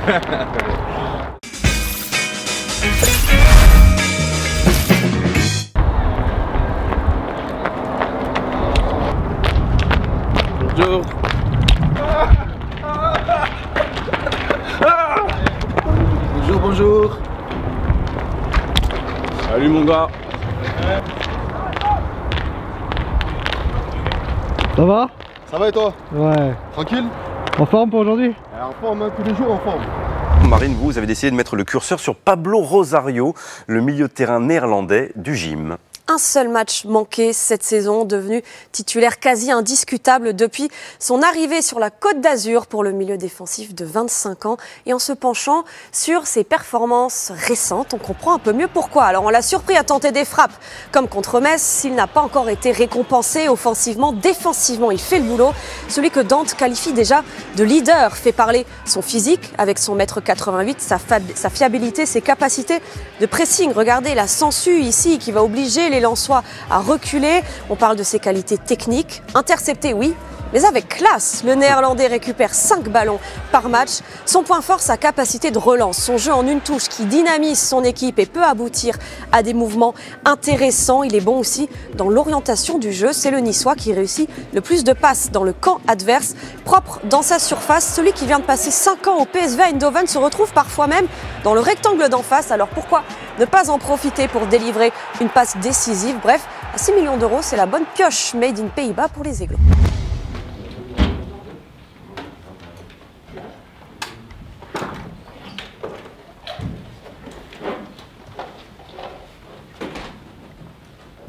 Bonjour. Bonjour, bonjour. Salut mon gars. Ça va? Ça va et toi? Ouais. Tranquille? En forme pour aujourd'hui? En forme, hein, tous les jours en forme. Marine, vous avez décidé de mettre le curseur sur Pablo Rosario, le milieu de terrain néerlandais du gym. Un seul match manqué cette saison, devenu titulaire quasi indiscutable depuis son arrivée sur la Côte d'Azur pour le milieu défensif de 25 ans. Et en se penchant sur ses performances récentes, on comprend un peu mieux pourquoi. Alors on l'a surpris à tenter des frappes comme contre Metz. S'il n'a pas encore été récompensé offensivement, défensivement, il fait le boulot. Celui que Dante qualifie déjà de leader fait parler son physique avec son m88, sa fiabilité, ses capacités de pressing. Regardez la sangsue ici qui va obliger les Lensois à reculer. On parle de ses qualités techniques. Intercepté, oui, mais avec classe. Le Néerlandais récupère 5 ballons par match. Son point fort, sa capacité de relance. Son jeu en une touche qui dynamise son équipe et peut aboutir à des mouvements intéressants. Il est bon aussi dans l'orientation du jeu. C'est le Niçois qui réussit le plus de passes dans le camp adverse. Propre dans sa surface, celui qui vient de passer 5 ans au PSV Eindhoven se retrouve parfois même dans le rectangle d'en face. Alors pourquoi ne pas en profiter pour délivrer une passe décisive? Bref, à 6 millions d'euros, c'est la bonne pioche made in Pays-Bas pour les Aiglons.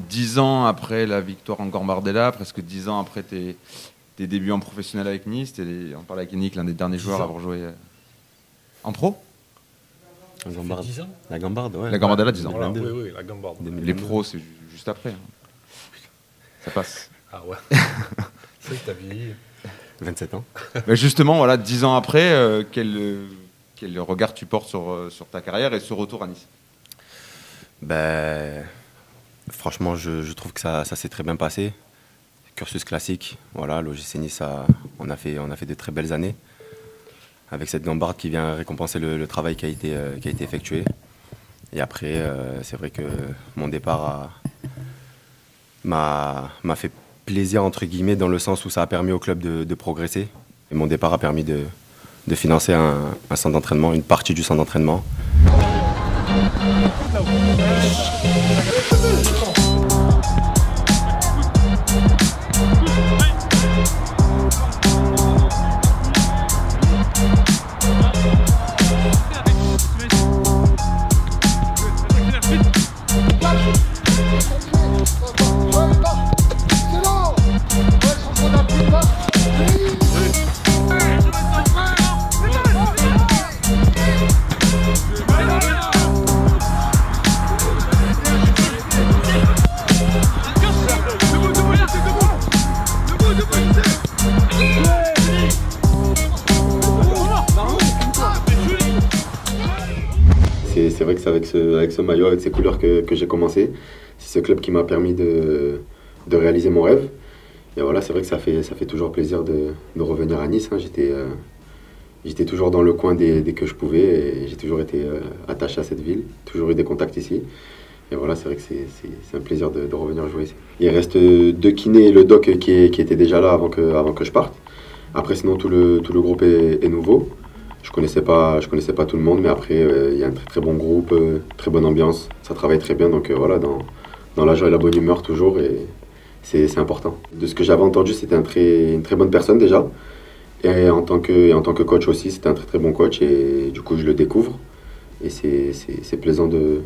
Dix ans après la victoire en Gambardella, presque 10 ans après tes débuts en professionnel avec Nice, on parlait avec Yannick, l'un des derniers joueurs à avoir joué en pro. La Gambarde, ouais. La Gambardella, 10 ans. Voilà, oui, la Gambarde. Les pros, c'est juste après. Ça passe. Ah ouais. C'est vrai que t'as vieilli. 27 ans. Mais justement, voilà, 10 ans après, quel regard tu portes sur ta carrière et ce retour à Nice? Ben, franchement, je trouve que ça s'est très bien passé. Cursus classique, voilà, l'OGC Nice, on a fait de très belles années. Avec cette Gambarde qui vient récompenser le travail qui a été effectué. Et après, c'est vrai que mon départ m'a fait plaisir, entre guillemets, dans le sens où ça a permis au club de progresser. Et mon départ a permis de financer un centre d'entraînement, une partie du centre d'entraînement. C'est vrai que c'est avec ce maillot, avec ces couleurs que j'ai commencé. C'est ce club qui m'a permis de réaliser mon rêve. Et voilà, c'est vrai que ça fait toujours plaisir de revenir à Nice. Hein. J'étais toujours dans le coin dès que je pouvais et j'ai toujours été attaché à cette ville, toujours eu des contacts ici. Et voilà, c'est vrai que c'est un plaisir de revenir jouer ici. Il reste 2 kinés et le doc qui étaient déjà là avant que je parte. Après, sinon, tout le groupe est nouveau. Je connaissais pas tout le monde, mais après, il y a un très bon groupe, très bonne ambiance. Ça travaille très bien, donc voilà, dans la joie et la bonne humeur toujours, et c'est important. De ce que j'avais entendu, c'était une très bonne personne déjà. Et en tant que coach aussi, c'était un très bon coach, et du coup, je le découvre. Et c'est plaisant de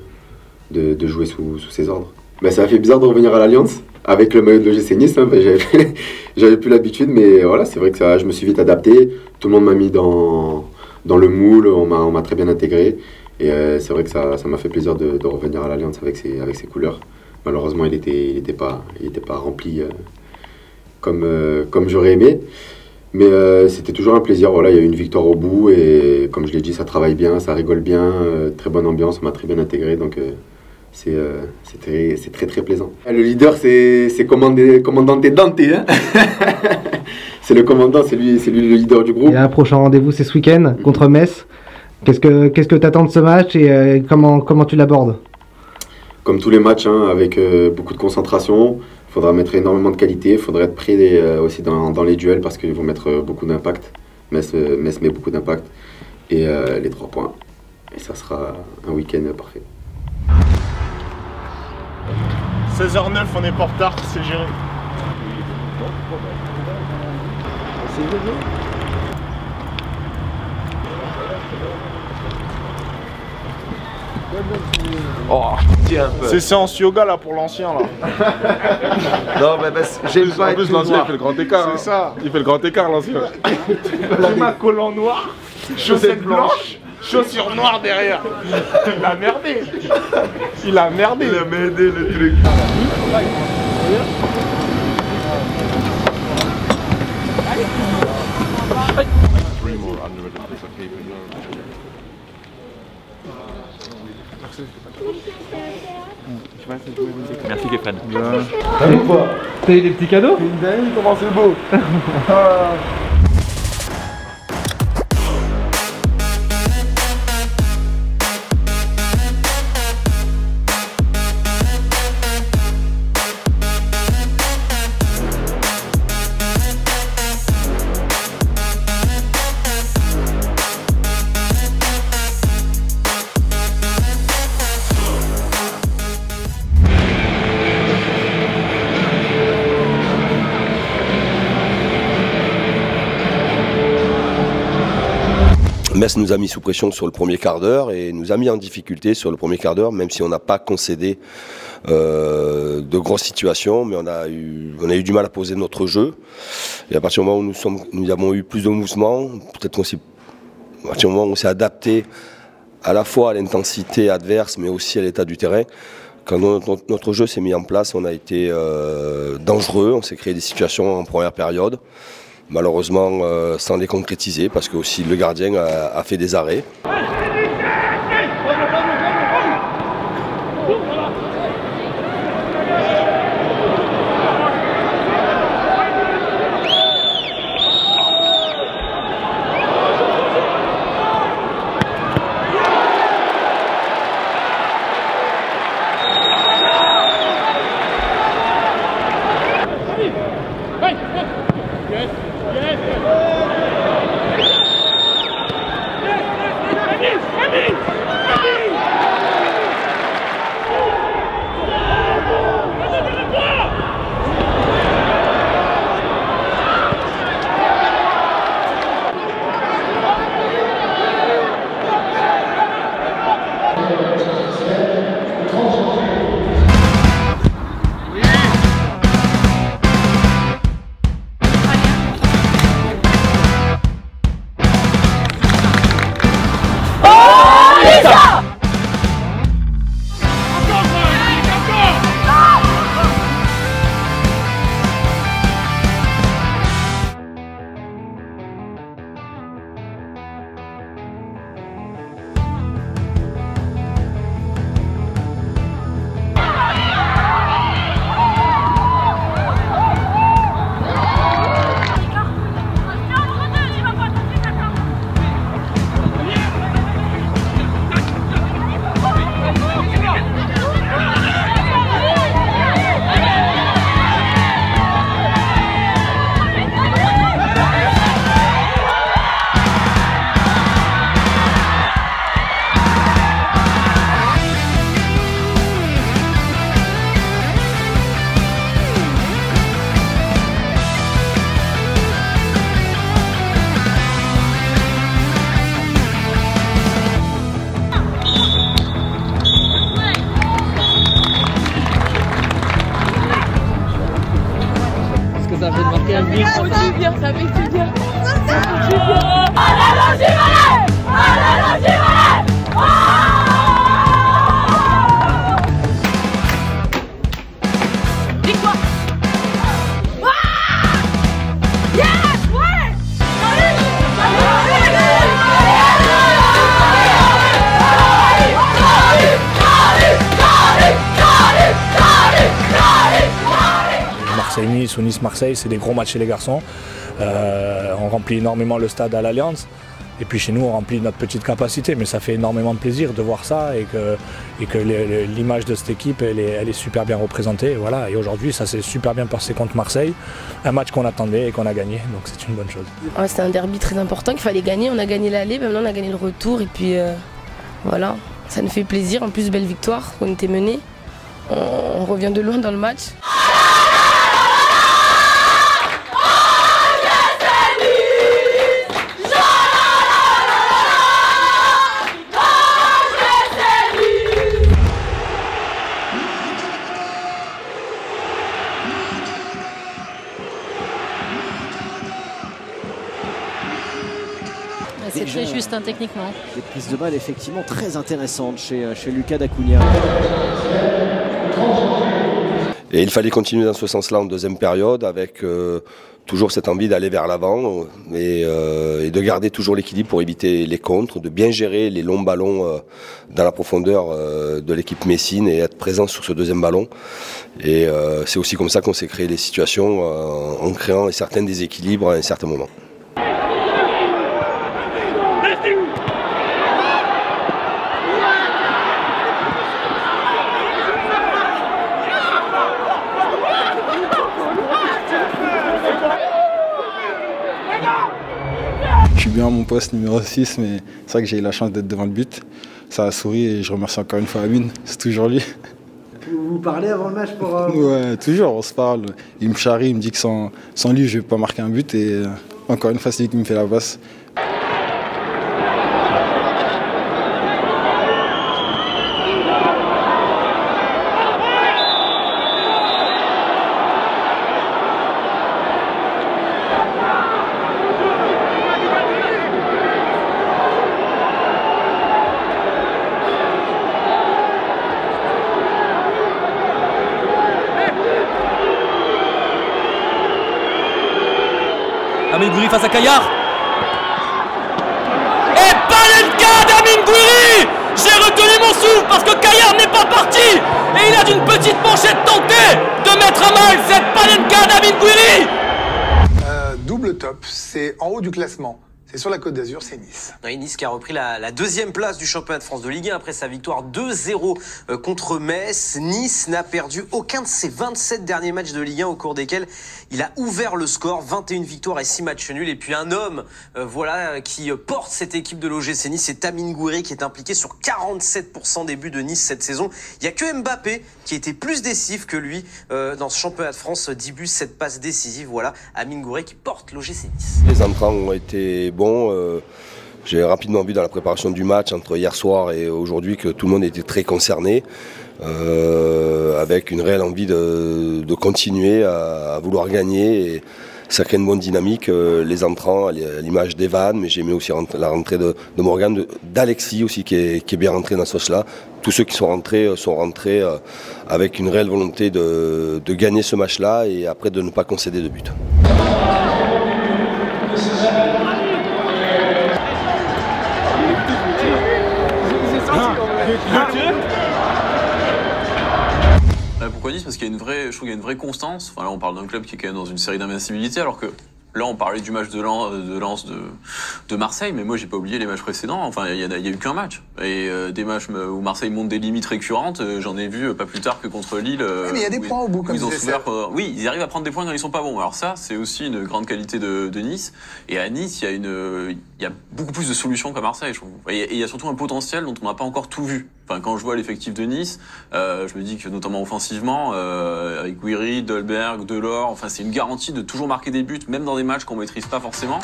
jouer sous ses ordres. Ben, ça a fait bizarre de revenir à l'Alliance avec le maillot de l'OGC Nice. Hein. Ben, j'avais plus l'habitude, mais voilà, c'est vrai que je me suis vite adapté. Tout le monde m'a mis dans le moule, on m'a très bien intégré. Et c'est vrai que ça m'a fait plaisir de revenir à l'Alliance avec ses couleurs. Malheureusement, il était pas rempli comme j'aurais aimé. Mais c'était toujours un plaisir. Voilà, il y a eu une victoire au bout. Et comme je l'ai dit, ça travaille bien, ça rigole bien. Très bonne ambiance, on m'a très bien intégré. Donc c'est très plaisant. Le leader, c'est commandante Dante. Hein. C'est le commandant, c'est lui le leader du groupe. Et un prochain rendez-vous, c'est ce week-end contre Metz. Qu'est-ce que tu attends de ce match et comment tu l'abordes? Comme tous les matchs, hein, avec beaucoup de concentration. Il faudra mettre énormément de qualité. Il faudra être prêt aussi dans les duels parce qu'ils vont mettre beaucoup d'impact. Metz met beaucoup d'impact. Et les 3 points. Et ça sera un week-end parfait. 16h09, on est pas en retard, c'est géré. Oh, tiens un peu. C'est séance yoga là pour l'ancien là. Non, mais j'aime pas En être plus tout l'ancien il noir. fait le grand écart. C'est ça. Il fait le grand écart l'ancien. Ma collant noir, chaussettes blanches, chaussures noires derrière. Il a merdé. Il a merdé. Il a m'aidé le truc. Merci Kefren. T'as eu des petits cadeaux? Comment c'est beau. Metz nous a mis sous pression sur le premier quart d'heure et nous a mis en difficulté sur le premier quart d'heure, même si on n'a pas concédé de grosses situations, mais on a eu du mal à poser notre jeu. Et à partir du moment où nous avons eu plus de mouvements, peut-être qu'à partir du moment où on s'est adapté à la fois à l'intensité adverse, mais aussi à l'état du terrain, quand notre jeu s'est mis en place, on a été dangereux, on s'est créé des situations en première période. Malheureusement, sans les concrétiser, parce que aussi le gardien a fait des arrêts. Ça fait marquer un but. Ça fait du bien, ça fait du bien. Ça fait du bien. Victoire. Yes, ouais. Marseille-Nice ou Nice-Marseille, c'est des gros matchs chez les garçons. On remplit énormément le stade à l'Alliance. Et puis chez nous, on remplit notre petite capacité, mais ça fait énormément de plaisir de voir ça et que l'image de cette équipe, elle est super bien représentée. Voilà. Et aujourd'hui, ça s'est super bien passé contre Marseille, un match qu'on attendait et qu'on a gagné, donc c'est une bonne chose. Ouais, c'était un derby très important qu'il fallait gagner. On a gagné l'aller, maintenant on a gagné le retour et puis voilà, ça nous fait plaisir. En plus, belle victoire, on était menés. On revient de loin dans le match. C'est très juste techniquement. Des prises de balles effectivement très intéressantes chez Lucas D'Acunha. Et il fallait continuer dans ce sens-là en deuxième période avec toujours cette envie d'aller vers l'avant et de garder toujours l'équilibre pour éviter les contres, de bien gérer les longs ballons dans la profondeur de l'équipe messine et être présent sur ce deuxième ballon. Et c'est aussi comme ça qu'on s'est créé les situations en créant certains déséquilibres à un certain moment. Je suis bien à mon poste numéro 6, mais c'est vrai que j'ai eu la chance d'être devant le but. Ça a souri et je remercie encore une fois Amine, c'est toujours lui. Vous parlez avant le match pour... Ouais, toujours, on se parle. Il me charrie, il me dit que sans lui, je ne vais pas marquer un but. Et encore une fois, c'est lui qui me fait la passe. Amine Gouiri face à Caillard. Et Panenka d'Amine Gouiri. J'ai retenu mon souffle parce que Caillard n'est pas parti. Et il a d'une petite manchette tenté de mettre à mal cette Panenka d'Amine Gouiri. Double top, c'est en haut du classement. C'est sur la Côte d'Azur, c'est Nice. Oui, Nice qui a repris la deuxième place du championnat de France de Ligue 1 après sa victoire 2-0 contre Metz. Nice n'a perdu aucun de ses 27 derniers matchs de Ligue 1 au cours desquels il a ouvert le score, 21 victoires et 6 matchs nuls. Et puis un homme qui porte cette équipe de l'OGC Nice, c'est Amine Gouiri qui est impliqué sur 47% des buts de Nice cette saison. Il n'y a que Mbappé qui était plus décisif que lui dans ce championnat de France. 10 buts, 7 passes décisives. Voilà, Amine Gouiri qui porte l'OGC Nice. Les entrants ont été bons. J'ai rapidement vu dans la préparation du match entre hier soir et aujourd'hui que tout le monde était très concerné, avec une réelle envie de continuer à vouloir gagner. Et ça crée une bonne dynamique. Les entrants, à l'image d'Evan, mais j'ai aimé aussi la rentrée de Morgan, d'Alexis aussi qui est bien rentré dans ce sauce-là. Tous ceux qui sont rentrés avec une réelle volonté de gagner ce match-là et après de ne pas concéder de but. Pourquoi Nice ? Parce qu'il y a je trouve qu'il y a une vraie constance. Enfin là, on parle d'un club qui est quand même dans une série d'invincibilité, alors que là, on parlait du match de Lens de Marseille, mais moi, j'ai pas oublié les matchs précédents. Enfin, il y a eu qu'un match. Et des matchs où Marseille monte des limites récurrentes, j'en ai vu pas plus tard que contre Lille. Mais il y a des points au bout, comme ils ont souffert. Oui, ils arrivent à prendre des points quand ils sont pas bons. Alors ça, c'est aussi une grande qualité de Nice. Et à Nice, il y a beaucoup plus de solutions qu'à Marseille, je trouve. Et il y a surtout un potentiel dont on n'a pas encore tout vu. Enfin, quand je vois l'effectif de Nice, je me dis que notamment offensivement, avec Gouiri, Dolberg, Delors, enfin c'est une garantie de toujours marquer des buts, même dans des matchs qu'on maîtrise pas forcément.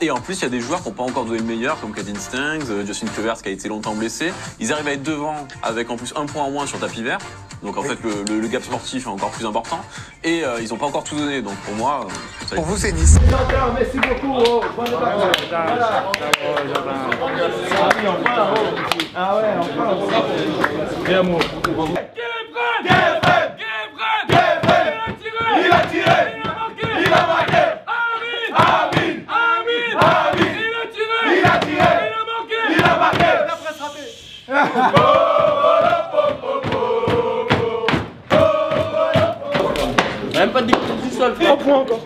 Et en plus, il y a des joueurs qui n'ont pas encore donné le meilleur, comme Kadin Stengs, Justin Kluivert qui a été longtemps blessé. Ils arrivent à être devant avec en plus un point en moins sur tapis vert. Donc en fait, le gap sportif est encore plus important. Et ils n'ont pas encore tout donné. Donc pour moi, pour vous, c'est Nice. Merci beaucoup. Ah ouais, enfin. Et amour. Il a tiré. Il a marqué. Amine. Il a tiré. Il a marqué. La presse ratée. Même pas de découverte du sol. 3 points encore.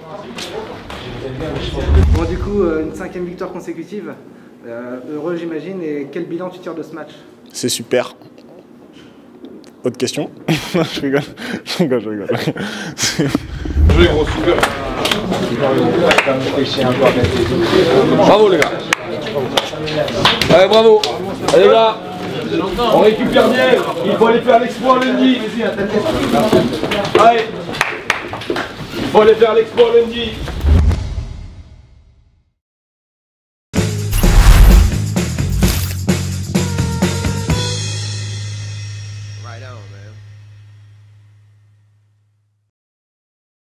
Bon, du coup, une 5e victoire consécutive. Heureux, j'imagine. Et quel bilan tu tires de ce match? C'est super. Autre question? Je rigole. Jouez, gros super. Bravo les gars. Allez, bravo. Allez là. On récupère bien. Il faut aller faire l'exploit lundi. Allez. Il faut aller faire l'exploit lundi.